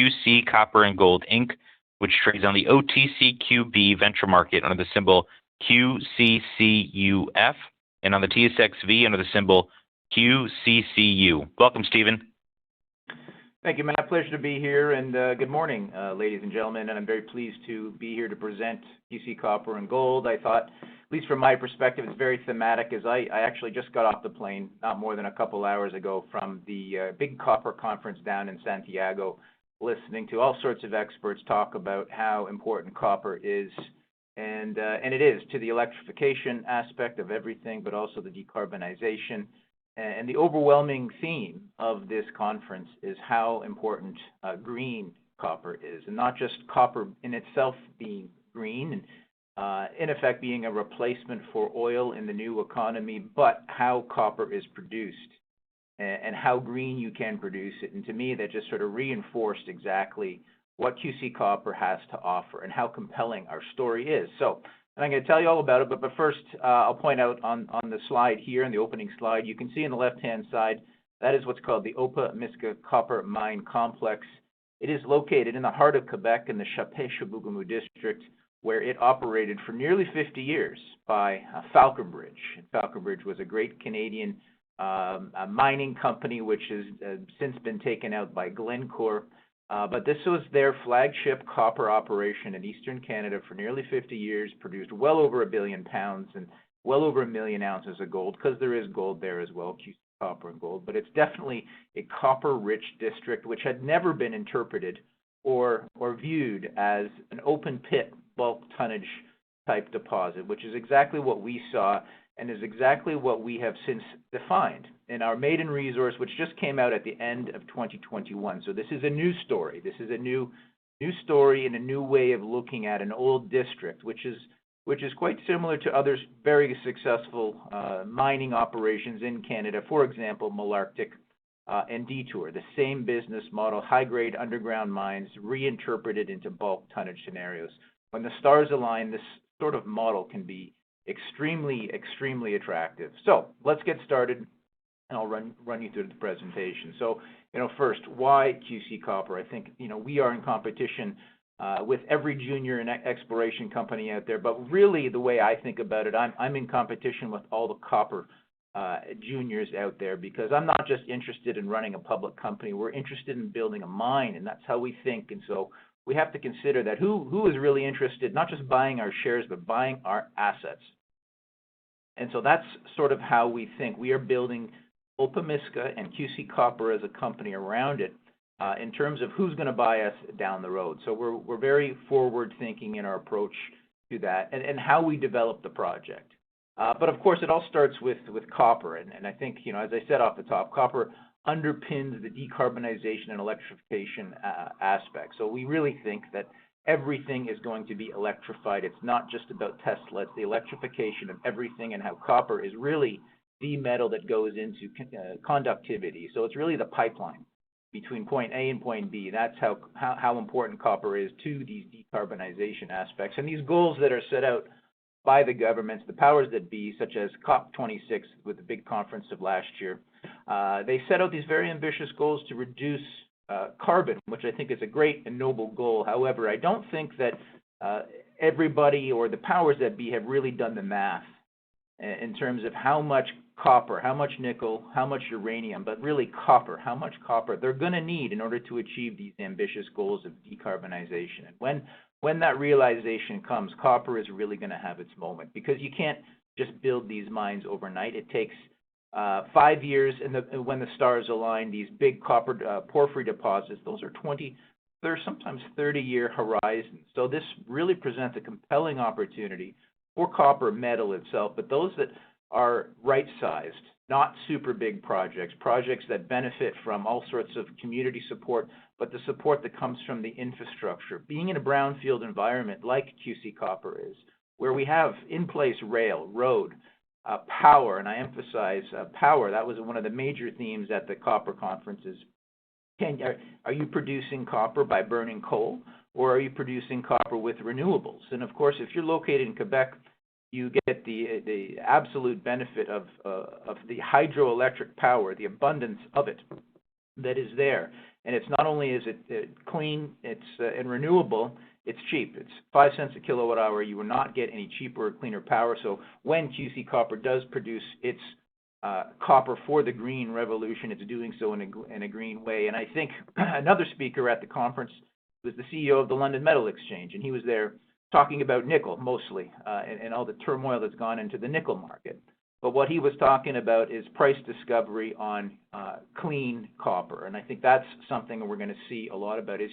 QC Copper and Gold Inc., which trades on the OTCQB venture market under the symbol QCCUF and on the TSXV under the symbol QCCU. Welcome, Stephen. Thank you, Matt. Pleasure to be here, and good morning, ladies and gentlemen. And I'm very pleased to be here to present QC Copper and Gold. I thought, at least from my perspective, it's very thematic, as I actually just got off the plane not more than a couple hours ago from the big copper conference down in Santiago, listening to all sorts of experts talk about how important copper is, and it is to the electrification aspect of everything, but also the decarbonization. And the overwhelming theme of this conference is how important green copper is, and not just copper in itself being green, and in effect being a replacement for oil in the new economy, but how copper is produced and how green you can produce it. And to me, that just sort of reinforced exactly what QC Copper has to offer and how compelling our story is. So, and I'm going to tell you all about it, but first I'll point out on the slide here, in the opening slide, you can see on the left-hand side, that is what's called the Opa-Miska Copper Mine Complex. It is located in the heart of Quebec in the Chapet-Chibougamau district, where it operated for nearly 50 years by Falconbridge. Falconbridge was a great Canadian mining company, which has since been taken out by Glencore. But this was their flagship copper operation in Eastern Canada for nearly 50 years, produced well over 1 billion pounds and well over 1 million ounces of gold, because there is gold there as well, QC Copper and Gold. But it's definitely a copper-rich district, which had never been interpreted or viewed as an open pit bulk tonnage type deposit, which is exactly what we saw and is exactly what we have since defined in our maiden resource, which just came out at the end of 2021. So this is a new story. This is a new story and a new way of looking at an old district, which is quite similar to other very successful mining operations in Canada. For example, Malartic and Detour, the same business model, high-grade underground mines reinterpreted into bulk tonnage scenarios. When the stars align, this sort of model can be extremely, extremely attractive. So let's get started, and I'll run you through the presentation. So, first, why QC Copper? I think, we are in competition with every junior and exploration company out there, but really the way I think about it, I'm in competition with all the copper juniors out there, because I'm not just interested in running a public company. We're interested in building a mine, and that's how we think. And so we have to consider that who is really interested, not just buying our shares, but buying our assets. And so that's sort of how we think. We are building Opa-Miska and QC Copper as a company around it in terms of who's going to buy us down the road. So we're very forward-thinking in our approach to that and how we develop the project. But of course, it all starts with copper. And I think, as I said off the top, copper underpins the decarbonization and electrification aspect. So we really think that everything is going to be electrified. It's not just about Tesla, it's the electrification of everything, and how copper is really the metal that goes into conductivity. So it's really the pipeline between point A and point B. That's how important copper is to these decarbonization aspects. And these goals that are set out by the governments, the powers that be, such as COP26 with the big conference of last year, they set out these very ambitious goals to reduce carbon, which I think is a great and noble goal. However, I don't think that everybody or the powers that be have really done the math in terms of how much copper, how much nickel, how much uranium, but really copper, how much copper they're going to need in order to achieve these ambitious goals of decarbonization. And when that realization comes, copper is really going to have its moment, because you can't just build these mines overnight. It takes 5 years, and when the stars align, these big copper porphyry deposits, those are 20, they're sometimes 30-year horizons. So this really presents a compelling opportunity for copper metal itself, but those that are right-sized, not super big projects that benefit from all sorts of community support, but the support that comes from the infrastructure. Being in a brownfield environment like QC Copper is, where we have in place rail, road, power, and I emphasize power. That was one of the major themes at the copper conferences. Are you producing copper by burning coal, or are you producing copper with renewables? And of course, if you're located in Quebec, you get the absolute benefit of the hydroelectric power, the abundance of it that is there. And it's not only is it clean, it's and renewable, it's cheap. It's 5 cents a kilowatt hour. You will not get any cheaper or cleaner power. So when QC Copper does produce its copper for the green revolution, it's doing so in a green way. And I think another speaker at the conference was the CEO of the London Metal Exchange, and he was there talking about nickel mostly, and all the turmoil that's gone into the nickel market. But what he was talking about is price discovery on clean copper, and I think that's something we're going to see a lot about. Is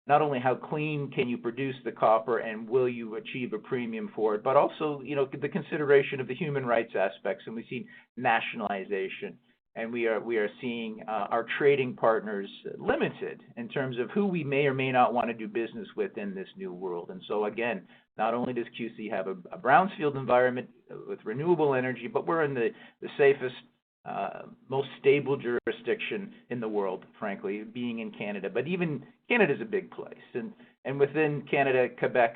not only how clean can you produce the copper and will you achieve a premium for it, but also, you know, the consideration of the human rights aspects. And we've seen nationalization, and we are seeing our trading partners limited in terms of who we may or may not want to do business with in this new world. And so again, not only does QC have a Brownsfield environment with renewable energy, but we're in the safest, most stable jurisdiction in the world, frankly, being in Canada. But even Canada is a big place, and within Canada, Quebec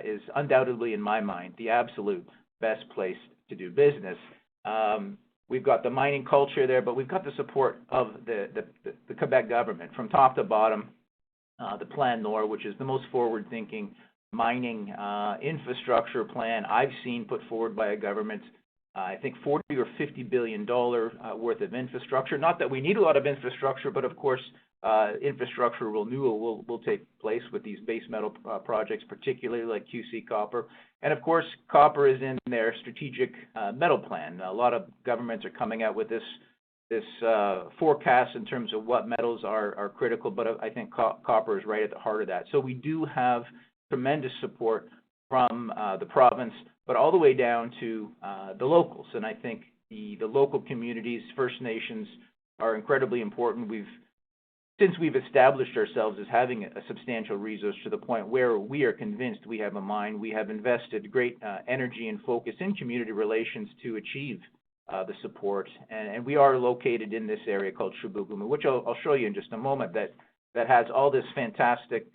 is undoubtedly, in my mind, the absolute best place to do business. We've got the mining culture there, but we've got the support of the Quebec government from top to bottom. The Plan Nord, which is the most forward-thinking mining infrastructure plan I've seen put forward by a government. I think $40 or $50 billion worth of infrastructure. Not that we need a lot of infrastructure, but of course, infrastructure renewal will take place with these base metal projects, particularly like QC Copper. And of course, copper is in their strategic metal plan. A lot of governments are coming out with this forecast in terms of what metals are critical, but I think copper is right at the heart of that. So we do have tremendous support from the province, but all the way down to the locals. And I think the local communities, First Nations, are incredibly important. Since we've established ourselves as having a substantial resource to the point where we are convinced we have a mine, we have invested great energy and focus in community relations to achieve the support. And we are located in this area called Chibougamau, which I'll show you in just a moment, that has all this fantastic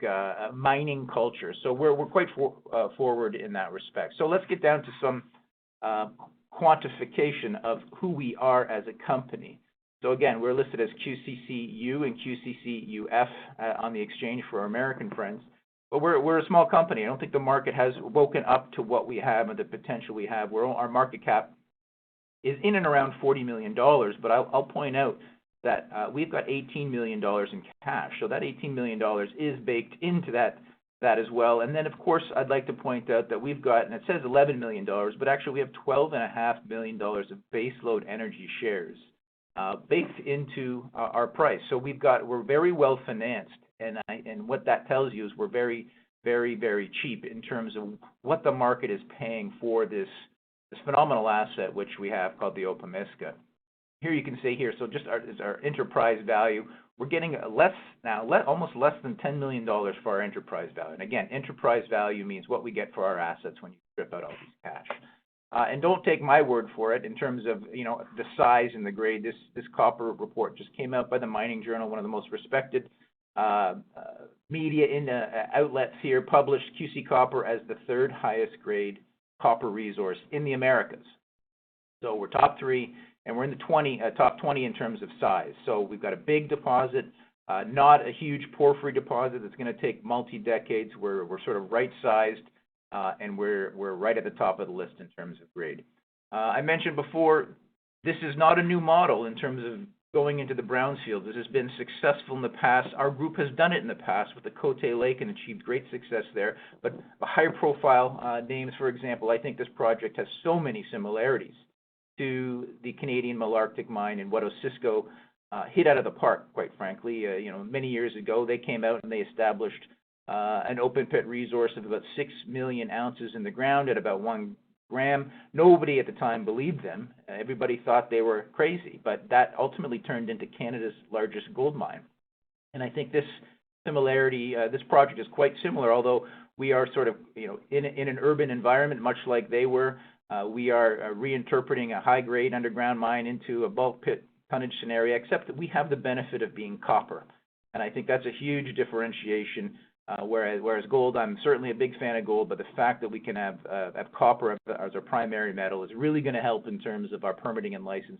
mining culture. So we're quite forward in that respect. So let's get down to some quantification of who we are as a company. So again, we're listed as QCCU and QCCUF on the exchange for our American friends. But we're a small company. I don't think the market has woken up to what we have and the potential we have. Our market cap is in and around $40 million, but I'll point out that we've got $18 million in cash. So that $18 million is baked into that as well. And then, of course, I'd like to point out that we've got, and it says $11 million, but actually we have $12.5 million of baseload energy shares baked into our price. So we're very well financed, and what that tells you is we're very, very, very cheap in terms of what the market is paying for this phenomenal asset which we have called the Opemiska. Here you can see here, so just our enterprise value, we're getting almost less than $10 million for our enterprise value. And again, enterprise value means what we get for our assets when you strip out all these cash. And don't take my word for it in terms of, you know, the size and the grade. This copper report just came out by the Mining Journal, one of the most respected media outlets here, published QC Copper as the third highest grade copper resource in the Americas. So we're top 3, and we're in the top 20 in terms of size. So we've got a big deposit, not a huge porphyry deposit that's going to take multi-decades. We're sort of right-sized, and we're right at the top of the list in terms of grade. I mentioned before, this is not a new model in terms of going into the Brownsfield. This has been successful in the past. Our group has done it in the past with the Cote Lake and achieved great success there. But the higher profile names, for example, I think this project has so many similarities to the Canadian Malartic mine and what Osisko hit out of the park, quite frankly. Many years ago, they came out and they established an open pit resource of about 6 million ounces in the ground at about 1 gram. Nobody at the time believed them. Everybody thought they were crazy, but that ultimately turned into Canada's largest gold mine. And I think this similarity, this project is quite similar, although we are sort of, in an urban environment, much like they were. We are reinterpreting a high-grade underground mine into a bulk pit tonnage scenario, except that we have the benefit of being copper. And I think that's a huge differentiation. Whereas gold, I'm certainly a big fan of gold, but the fact that we can have copper as our primary metal is really going to help in terms of our permitting and licensing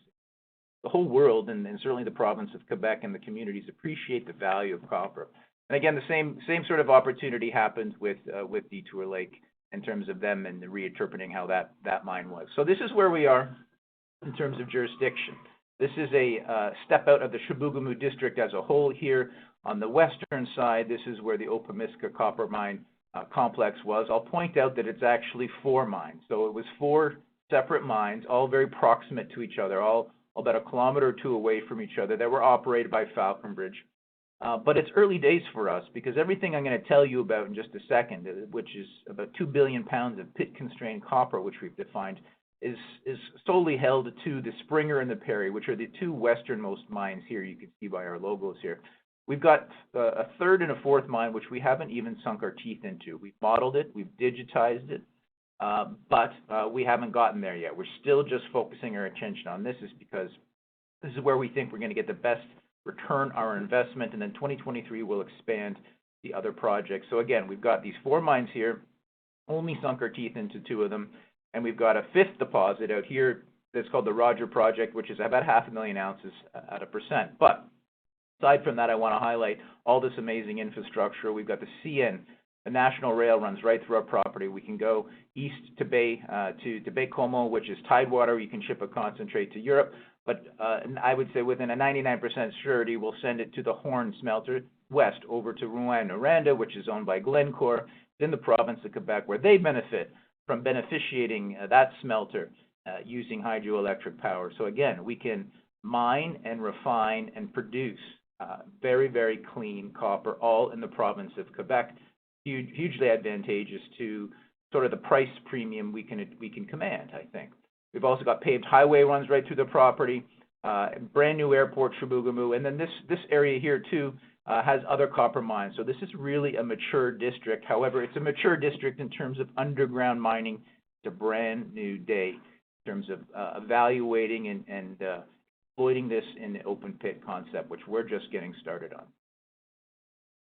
the whole world, and certainly the province of Quebec and the communities appreciate the value of copper. And again, the same sort of opportunity happened with Detour Lake in terms of them and reinterpreting how that mine was. So this is where we are in terms of jurisdiction. This is a step out of the Chibougamau district as a whole here. On the western side, this is where the Opimiska copper mine complex was. I'll point out that it's actually 4 mines. So it was 4 separate mines, all very proximate to each other, all about 1 kilometer or 2 away from each other, that were operated by Falconbridge. But it's early days for us, because everything I'm going to tell you about in just a second, which is about 2 billion pounds of pit-constrained copper, which we've defined, is solely held to the Springer and the Perry, which are the 2 westernmost mines here. You can see by our logos here. We've got a 3rd and a 4th mine, which we haven't even sunk our teeth into. We've modeled it, we've digitized it, but we haven't gotten there yet. We're still just focusing our attention on this, is because this is where we think we're going to get the best return on our investment, and then 2023 will expand the other projects. So again, we've got these 4 mines here, only sunk our teeth into 2 of them, and we've got a 5th deposit out here that's called the Roger Project, which is about 500,000 ounces at 1%. But aside from that, I want to highlight all this amazing infrastructure. We've got the CN, the national rail runs right through our property. We can go east to Baie-Comeau, which is tidewater. You can ship a concentrate to Europe, but I would say within a 99% surety, we'll send it to the Horn smelter west over to Rouyn-Noranda, which is owned by Glencore in the province of Quebec, where they benefit from beneficiating that smelter using hydroelectric power. So again, we can mine and refine and produce very, very clean copper, all in the province of Quebec. Hugely advantageous to sort of the price premium we can command, I think. We've also got paved highway runs right through the property, brand new airport, Chibougamau, and then this area here too has other copper mines. So this is really a mature district. However, it's a mature district in terms of underground mining. It's a brand new day in terms of evaluating and exploiting this in the open pit concept, which we're just getting started on.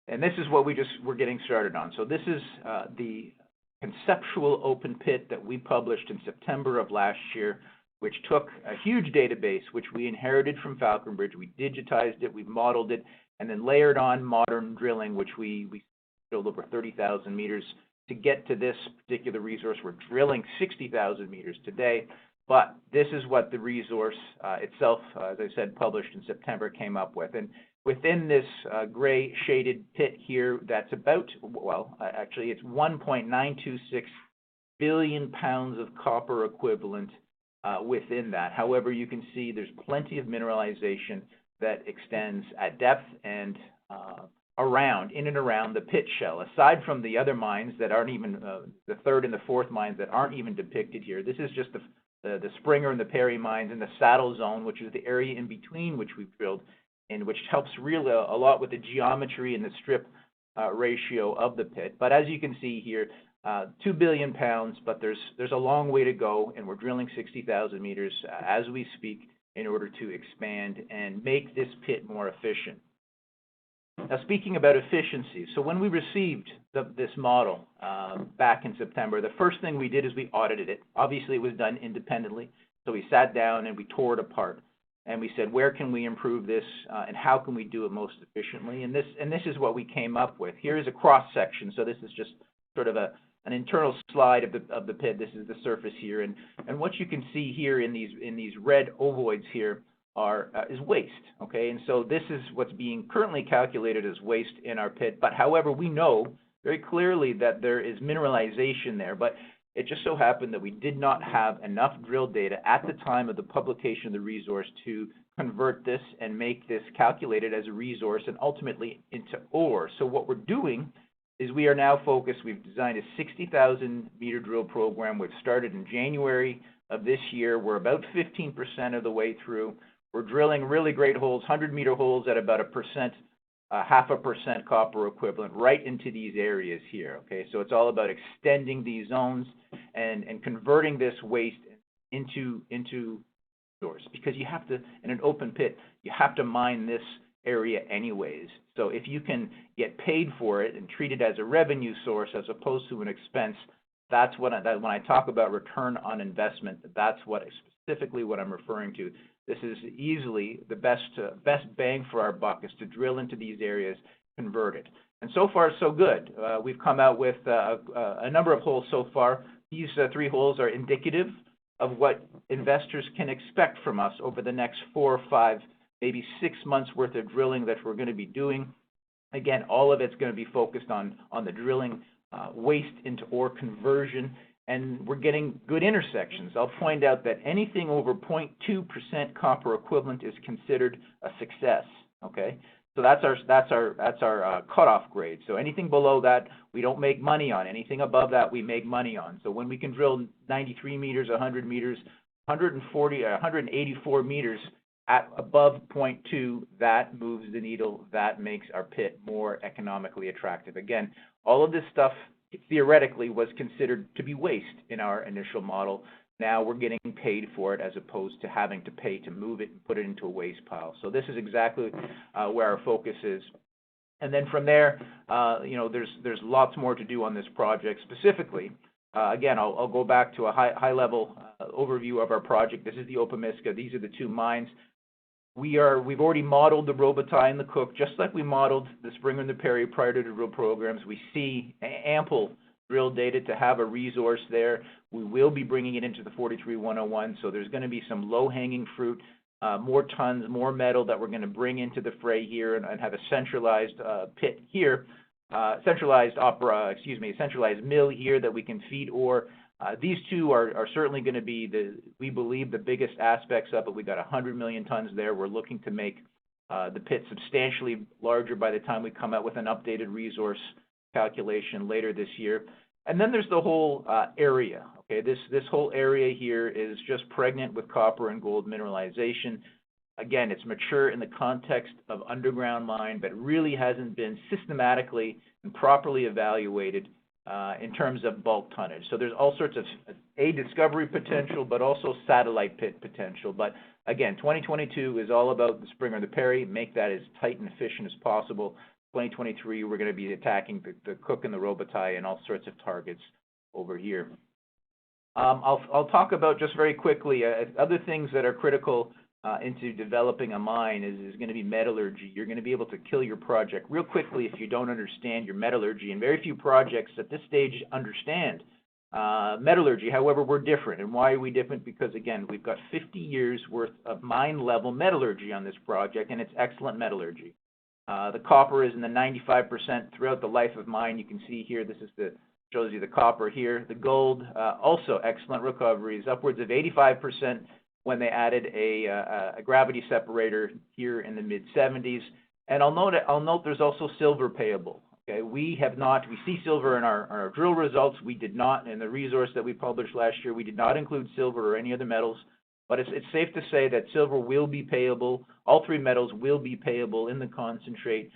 And this is what we're getting started on. So this is the Conceptual Open Pit that we published in September of last year, which took a huge database, which we inherited from Falconbridge. We digitized it, we modeled it, and then layered on modern drilling, which we drilled over 30,000 meters to get to this particular resource. We're drilling 60,000 meters today, but this is what the resource itself, as I said, published in September, came up with. And within this gray shaded pit here, that's about, well, actually it's 1.926 billion pounds of copper equivalent within that. However, you can see there's plenty of mineralization that extends at depth and in and around the pit shell. Aside from the other mines that aren't even, the 3rd and the 4th mines that aren't even depicted here, this is just the Springer and the Perry mines in the saddle zone, which is the area in between which we've drilled, and which helps really a lot with the geometry and the strip ratio of the pit. But as you can see here, 2 billion pounds, but there's a long way to go, and we're drilling 60,000 meters as we speak in order to expand and make this pit more efficient. Now, speaking about efficiency, so when we received this model back in September, the first thing we did is we audited it. Obviously, it was done independently, so we sat down and we tore it apart. And we said, where can we improve this, and how can we do it most efficiently? And this is what we came up with. Here is a cross section. So this is just sort of an internal slide of the pit. This is the surface here, and what you can see here in these red ovoids here is waste. Okay, and so this is what's being currently calculated as waste in our pit. But however, we know very clearly that there is mineralization there, but it just so happened that we did not have enough drill data at the time of the publication of the resource to convert this and make this calculated as a resource and ultimately into ore. So what we're doing is we are now focused. We've designed a 60,000 meter drill program, which started in January of this year. We're about 15% of the way through. We're drilling really great holes, 100-meter holes at about 1%. 0.5% copper equivalent right into these areas here. Okay, so it's all about extending these zones and converting this waste into source, because you have to, in an open pit, you have to mine this area anyways. So if you can get paid for it and treat it as a revenue source as opposed to an expense, That's what when I talk about return on investment, that's specifically what I'm referring to. This is easily the best bang for our buck is to drill into these areas, convert it. And so far, so good. We've come out with a number of holes so far. These 3 holes are indicative of what investors can expect from us over the next 4 or 5, maybe 6 months worth of drilling that we're going to be doing. Again, all of it's going to be focused on the drilling, waste into ore conversion, and we're getting good intersections. I'll point out that anything over 0.2% copper equivalent is considered a success. Okay, so that's our cutoff grade. So anything below that, we don't make money on. Anything above that, we make money on. So when we can drill 93 meters, 100 meters, 184 meters at above 0.2, that moves the needle. That makes our pit more economically attractive. Again, all of this stuff theoretically was considered to be waste in our initial model. Now we're getting paid for it as opposed to having to pay to move it and put it into a waste pile. So this is exactly where our focus is. And then from there, there's lots more to do on this project. Specifically, again, I'll go back to a high-level overview of our project. This is the Opemiska. These are the 2 mines. We've already modeled the Robitaille and the Cook, just like we modeled the Springer and the Perry prior to the drill programs. We see ample drill data to have a resource there. We will be bringing it into the 43-101, so there's going to be some low-hanging fruit, more tons, more metal that we're going to bring into the fray here and have a centralized pit here, centralized mill here that we can feed ore. These 2 are certainly going to be, we believe, the biggest aspects of it. We've got 100 million tons there. We're looking to make the pit substantially larger by the time we come out with an updated resource calculation later this year. And then there's the whole area. Okay, this whole area here is just pregnant with copper and gold mineralization. Again, it's mature in the context of underground mine, but really hasn't been systematically and properly evaluated in terms of bulk tonnage. So there's all sorts of discovery potential, but also satellite pit potential. But again, 2022 is all about the Springer and the Perry, make that as tight and efficient as possible. 2023, we're going to be attacking the Cook and the Robitaille and all sorts of targets over here. I'll talk about just very quickly other things that are critical into developing a mine is going to be metallurgy. You're going to be able to kill your project real quickly if you don't understand your metallurgy, and very few projects at this stage understand metallurgy. However, we're different. And why are we different? Because, again, we've got 50 years worth of mine-level metallurgy on this project, and it's excellent metallurgy. The copper is in the 95% throughout the life of mine. You can see here, this is shows you the copper here. The gold, also excellent recoveries, upwards of 85% when they added a gravity separator here in the mid-70s. And I'll note there's also silver payable. Okay, we see silver in our drill results. We did not, in the resource that we published last year, we did not include silver or any other metals. But it's safe to say that silver will be payable. All 3 metals will be payable in the concentrate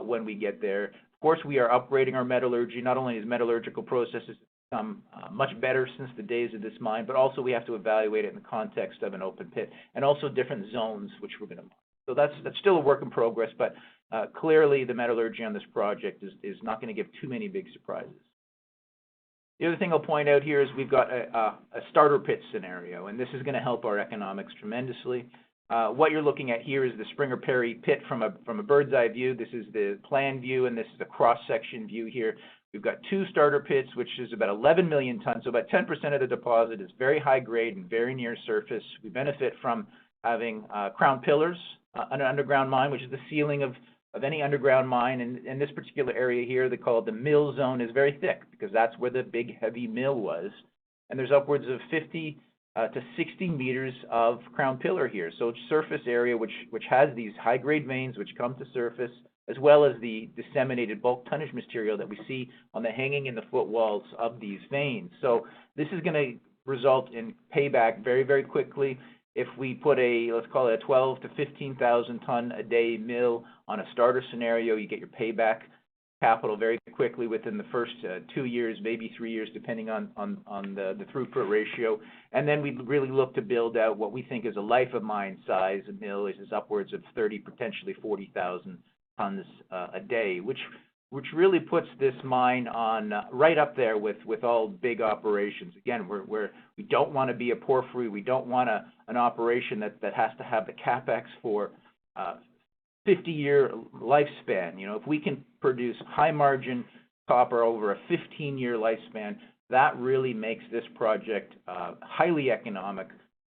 when we get there. Of course, we are upgrading our metallurgy. Not only is metallurgical processes become much better since the days of this mine, but also we have to evaluate it in the context of an open pit and also different zones which we're going to mine. So that's still a work in progress, but clearly the metallurgy on this project is not going to give too many big surprises. The other thing I'll point out here is we've got a starter pit scenario, and this is going to help our economics tremendously. What you're looking at here is the Springer Perry pit from a bird's eye view. This is the plan view, and this is a cross-section view here. We've got 2 starter pits, which is about 11 million tons, so about 10% of the deposit is very high grade and very near surface. We benefit from having crown pillars on an underground mine, which is the ceiling of any underground mine. And in this particular area here, they call it the mill zone, is very thick because that's where the big heavy mill was. And there's upwards of 50 to 60 meters of crown pillar here. So it's surface area which has these high grade veins which come to surface, as well as the disseminated bulk tonnage material that we see on the hanging in the footwalls of these veins. So this is going to result in payback very, very quickly. If we put let's call it a 12 to 15,000 ton a day mill on a starter scenario, you get your payback capital very quickly within the first 2 years, maybe 3 years, depending on the throughput ratio. And then we really look to build out what we think is a life of mine size mill, which is upwards of 30, potentially 40,000 tons a day, which which really puts this mine on right up there with all big operations. Again, we don't want to be a porphyry. We don't want an operation that has to have the capex for 50-year lifespan. You know, if we can produce high margin copper over a 15-year lifespan, that really makes this project highly economic,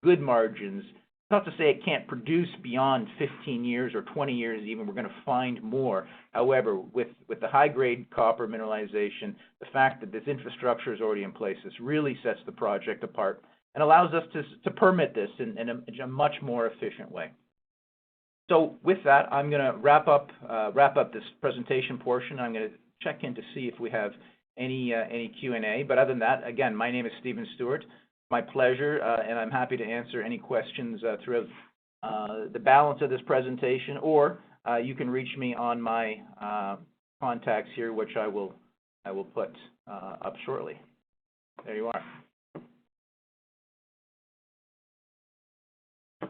good margins. Not to say it can't produce beyond 15 years or 20 years even. We're going to find more. However, with the high-grade copper mineralization, the fact that this infrastructure is already in place, this really sets the project apart and allows us to permit this in a much more efficient way. So with that, I'm going to wrap up this presentation portion. I'm going to check in to see if we have any Q&A. But other than that, again, my name is Stephen Stewart. My pleasure, and I'm happy to answer any questions throughout the balance of this presentation, or you can reach me on my contacts here, which I will put up shortly. There you are.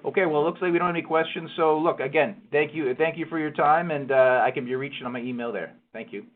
Okay, well, it looks like we don't have any questions. So look, again, thank you for your time, and I can be reached on my email there. Thank you.